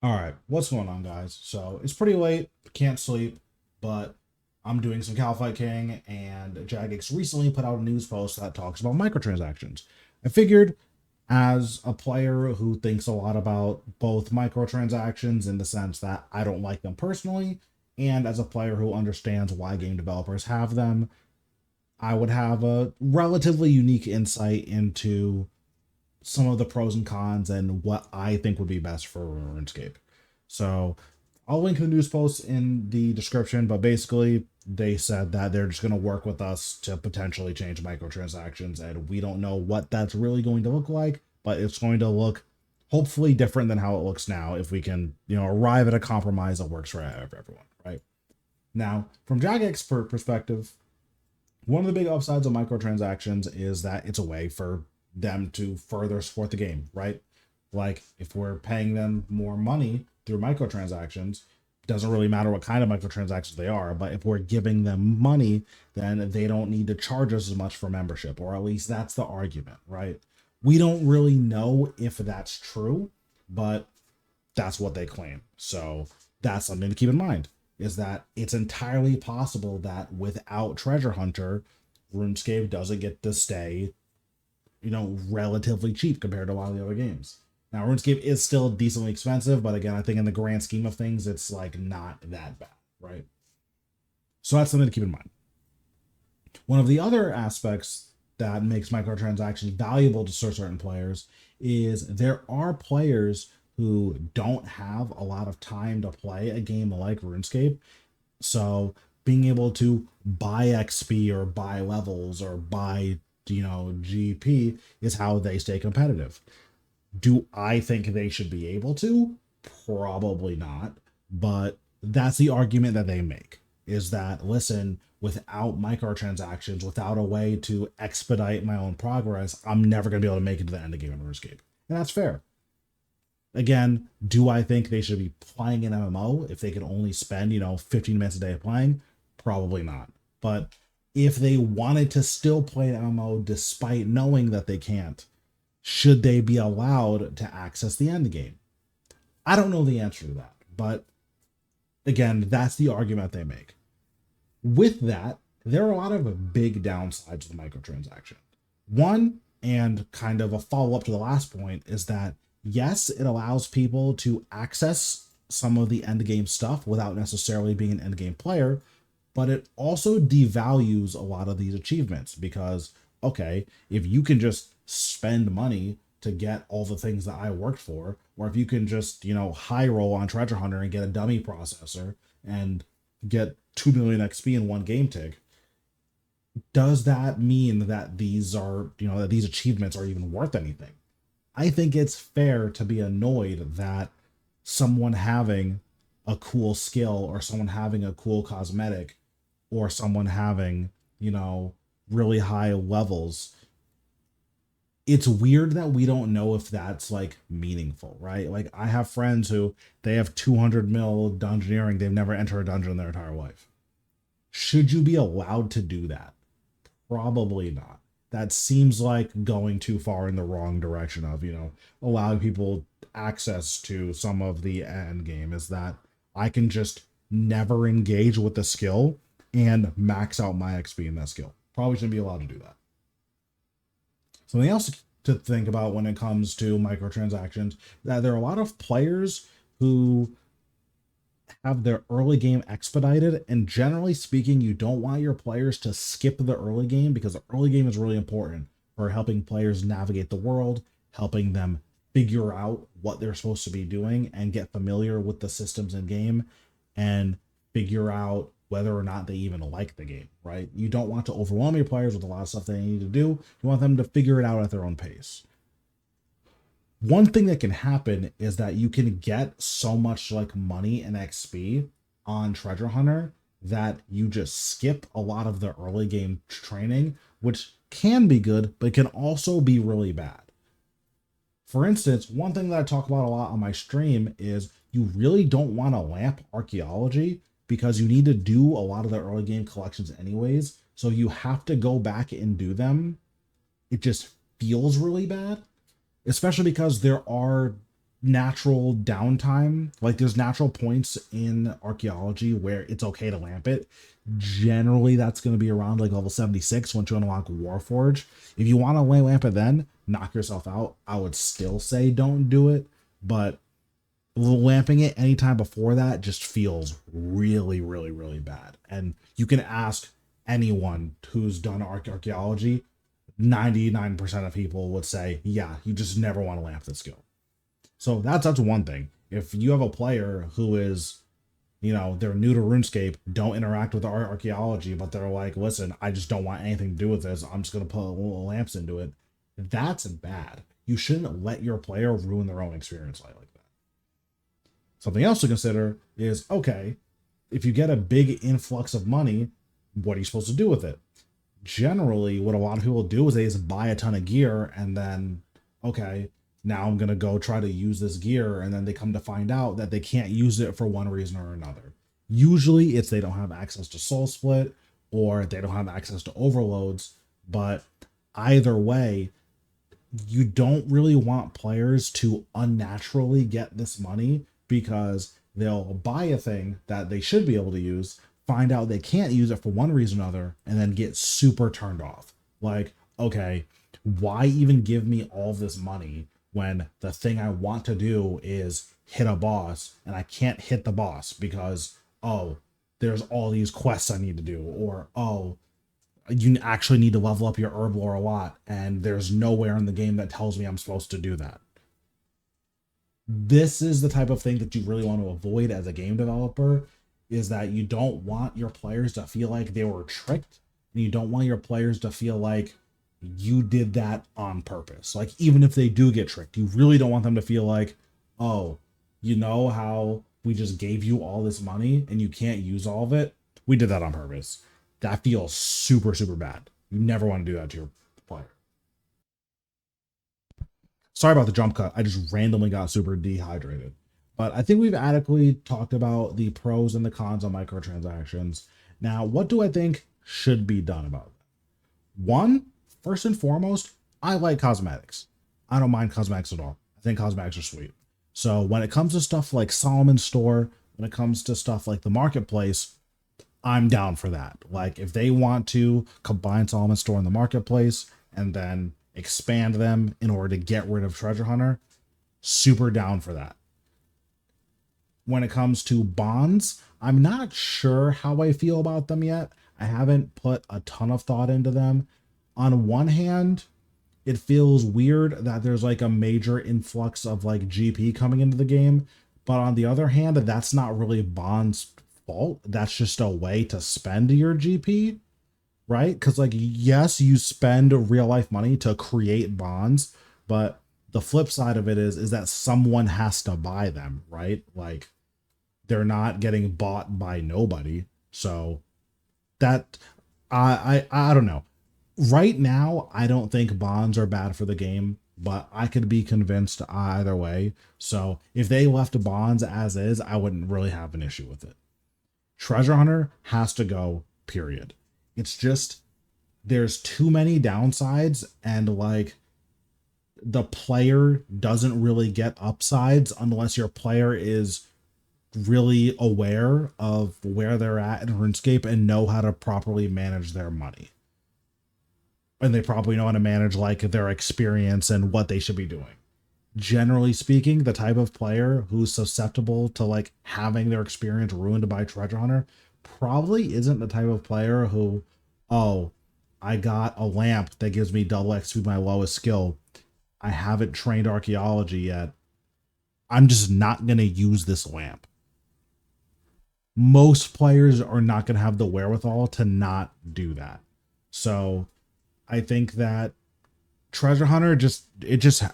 All right, what's going on, guys? So it's pretty late, can't sleep, but I'm doing some Calfight King, and Jagex recently put out a news post that talks about microtransactions. I figured, as a player who thinks a lot about both microtransactions in the sense that I don't like them personally, and as a player who understands why game developers have them, I would have a relatively unique insight into some of the pros and cons and what I think would be best for RuneScape. So I'll link the news post in the description, but basically they said that they're just going to work with us to potentially change microtransactions, and we don't know what that's really going to look like, but it's going to look hopefully different than how it looks now if we can, arrive at a compromise that works for everyone, right? Now, from Jagex perspective, one of the big upsides of microtransactions is that it's a way for them to further support the game, right? Like if we're paying them more money through microtransactions, doesn't really matter what kind of microtransactions they are, but if we're giving them money, then they don't need to charge us as much for membership, or at least that's the argument, right? We don't really know if that's true, but that's what they claim. So that's something to keep in mind, is that it's entirely possible that without Treasure Hunter, RuneScape doesn't get to stay, relatively cheap compared to a lot of the other games. Now, RuneScape is still decently expensive, but again, I think in the grand scheme of things, it's like not that bad, right? So that's something to keep in mind. One of the other aspects that makes microtransactions valuable to certain players is there are players who don't have a lot of time to play a game like RuneScape. So being able to buy XP or buy levels or buy, GP is how they stay competitive. Do I think they should be able to? Probably not. But that's the argument that they make, is that, listen, without microtransactions, without a way to expedite my own progress, I'm never going to be able to make it to the end of the game in RuneScape. And that's fair. Again, do I think they should be playing an MMO if they can only spend, 15 minutes a day playing? Probably not. But if they wanted to still play an MMO despite knowing that they can't, should they be allowed to access the end game? I don't know the answer to that, but again, that's the argument they make. With that, there are a lot of big downsides to the microtransaction. One, and kind of a follow up to the last point, is that yes, it allows people to access some of the end game stuff without necessarily being an end game player, but it also devalues a lot of these achievements because, okay, if you can just spend money to get all the things that I worked for, or if you can just, high roll on Treasure Hunter and get a dummy processor and get 2 million XP in one game tick, does that mean that these are, that these achievements are even worth anything? I think it's fair to be annoyed that someone having a cool skill or someone having a cool cosmetic or someone having, really high levels, it's weird that we don't know if that's like meaningful, right? Like I have friends who they have 200 mil dungeoneering, they've never entered a dungeon in their entire life. Should you be allowed to do that? Probably not. That seems like going too far in the wrong direction of, allowing people access to some of the end game, is that I can just never engage with the skill and max out my XP in that skill. Probably shouldn't be allowed to do that. Something else to think about when it comes to microtransactions, that there are a lot of players who have their early game expedited, and generally speaking, you don't want your players to skip the early game because the early game is really important for helping players navigate the world, helping them figure out what they're supposed to be doing and get familiar with the systems in game and figure out whether or not they even like the game, right? You don't want to overwhelm your players with a lot of stuff they need to do. You want them to figure it out at their own pace. One thing that can happen is that you can get so much like money and XP on Treasure Hunter that you just skip a lot of the early game training, which can be good, but it can also be really bad. For instance, one thing that I talk about a lot on my stream is you really don't want to lamp archaeology because you need to do a lot of the early game collections anyways. So you have to go back and do them. It just feels really bad, especially because there are natural downtime. Like there's natural points in archaeology where it's okay to lamp it. Generally, that's going to be around like level 76 once you unlock Warforge. If you want to lamp it then, knock yourself out. I would still say don't do it, but lamping it anytime before that just feels really, really, really bad. And you can ask anyone who's done archaeology, 99% of people would say, yeah, you just never want to lamp this skill. So that's one thing. If you have a player who is, they're new to RuneScape, don't interact with our archaeology, but they're like, listen, I just don't want anything to do with this. I'm just going to put little lamps into it. That's bad. You shouldn't let your player ruin their own experience like that. Something else to consider is, okay, if you get a big influx of money, what are you supposed to do with it? Generally, what a lot of people do is they just buy a ton of gear and then, okay, now I'm going to go try to use this gear. And then they come to find out that they can't use it for one reason or another. Usually it's they don't have access to Soul Split or they don't have access to overloads. But either way, you don't really want players to unnaturally get this money because they'll buy a thing that they should be able to use, find out they can't use it for one reason or another, and then get super turned off. Like, okay, why even give me all this money when the thing I want to do is hit a boss and I can't hit the boss because, oh, there's all these quests I need to do, or, oh, you actually need to level up your herb lore a lot and there's nowhere in the game that tells me I'm supposed to do that. This is the type of thing that you really want to avoid as a game developer, is that you don't want your players to feel like they were tricked, and you don't want your players to feel like you did that on purpose. Like, even if they do get tricked, you really don't want them to feel like, oh, you know how we just gave you all this money and you can't use all of it? We did that on purpose. That feels super, super bad. You never want to do that to your player. Sorry about the jump cut. I just randomly got super dehydrated. But I think we've adequately talked about the pros and the cons of microtransactions. Now, what do I think should be done about it? One, first and foremost, I like cosmetics. I don't mind cosmetics at all. I think cosmetics are sweet. So when it comes to stuff like Solomon's Store, when it comes to stuff like the Marketplace, I'm down for that. Like, if they want to combine Solomon's Store and the Marketplace and then expand them in order to get rid of Treasure Hunter, super down for that. When it comes to bonds, I'm not sure how I feel about them yet. I haven't put a ton of thought into them. On one hand, it feels weird that there's like a major influx of like GP coming into the game. But on the other hand, that's not really bonds' fault. That's just a way to spend your GP, right? Because like, yes, you spend real life money to create bonds, but the flip side of it is that someone has to buy them, right? Like, they're not getting bought by nobody. So that I don't know. Right now, I don't think bonds are bad for the game, but I could be convinced either way. So if they left bonds as is, I wouldn't really have an issue with it. Treasure Hunter has to go, period. It's just, there's too many downsides, and like, the player doesn't really get upsides unless your player is really aware of where they're at in RuneScape and know how to properly manage their money. And they probably know how to manage like their experience and what they should be doing. Generally speaking, the type of player who's susceptible to like having their experience ruined by Treasure Hunter probably isn't the type of player who, oh, I got a lamp that gives me double XP my lowest skill. I haven't trained archaeology yet. I'm just not going to use this lamp. Most players are not going to have the wherewithal to not do that. So I think that Treasure Hunter just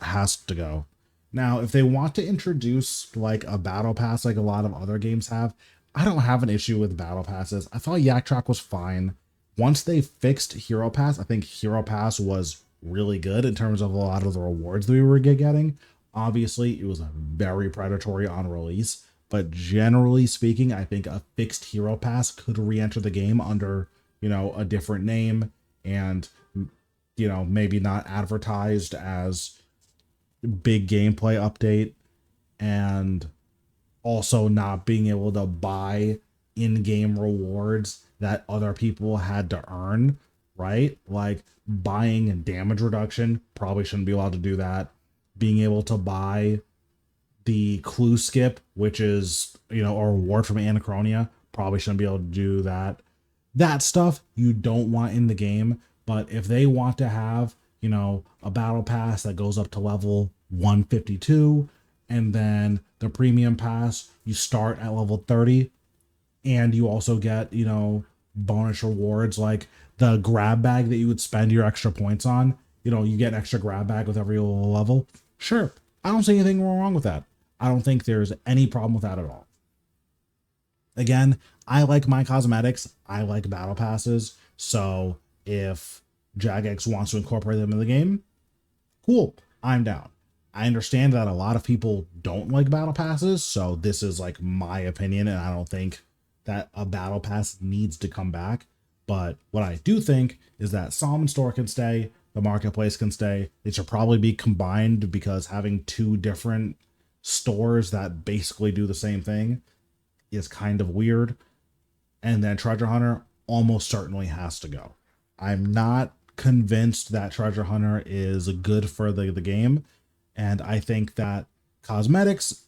has to go. Now, if they want to introduce like a battle pass like a lot of other games have, I don't have an issue with battle passes. I thought Yak Track was fine. Once they fixed Hero Pass, I think Hero Pass was really good in terms of a lot of the rewards that we were getting. Obviously, it was very predatory on release, but generally speaking, I think a fixed Hero Pass could re-enter the game under, a different name and, maybe not advertised as big gameplay update. and also not being able to buy in-game rewards that other people had to earn, right? Like buying damage reduction, probably shouldn't be allowed to do that. Being able to buy the clue skip, which is, you know, a reward from Anachronia, probably shouldn't be able to do that. That stuff you don't want in the game, but if they want to have, you know, a battle pass that goes up to level 152, and then the premium pass, you start at level 30, and you also get, you know, bonus rewards like the grab bag that you would spend your extra points on. You know, you get an extra grab bag with every level. Sure, I don't see anything wrong with that. I don't think there's any problem with that at all. Again, I like my cosmetics. I like battle passes. So if Jagex wants to incorporate them in the game, cool, I'm down. I understand that a lot of people don't like battle passes, so this is like my opinion, and I don't think that a battle pass needs to come back. But what I do think is that Solomon Store can stay, the marketplace can stay. It should probably be combined, because having two different stores that basically do the same thing is kind of weird. And then Treasure Hunter almost certainly has to go. I'm not convinced that Treasure Hunter is good for the game, and I think that cosmetics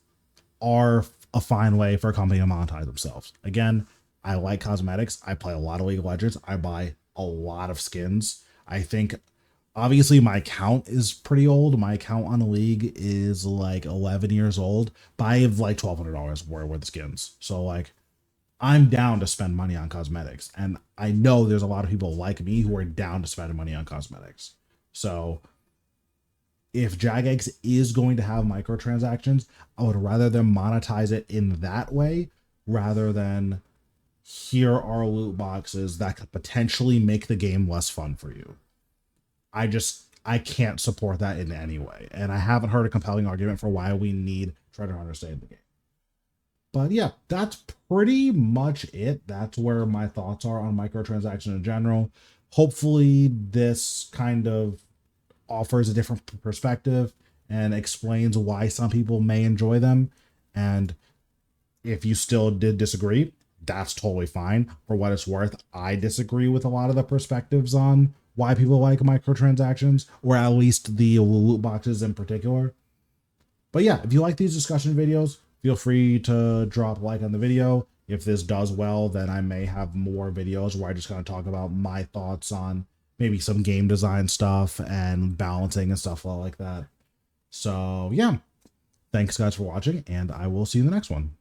are a fine way for a company to monetize themselves. Again, I like cosmetics. I play a lot of League of Legends. I buy a lot of skins. I think obviously my account is pretty old. My account on the League is like 11 years old, but I have like $1,200 worth of skins. So like I'm down to spend money on cosmetics, and I know there's a lot of people like me who are down to spend money on cosmetics. So if Jagex is going to have microtransactions, I would rather them monetize it in that way rather than here are loot boxes that could potentially make the game less fun for you. I can't support that in any way, and I haven't heard a compelling argument for why we need Treasure Hunter to stay in the game. But yeah, that's pretty much it. That's where my thoughts are on microtransactions in general. Hopefully this kind of offers a different perspective and explains why some people may enjoy them. And if you still did disagree, that's totally fine. For what it's worth, I disagree with a lot of the perspectives on why people like microtransactions, or at least the loot boxes in particular. But yeah, if you like these discussion videos, feel free to drop a like on the video. If this does well, then I may have more videos where I just kind of talk about my thoughts on maybe some game design stuff and balancing and stuff like that. So yeah, thanks guys for watching, and I will see you in the next one.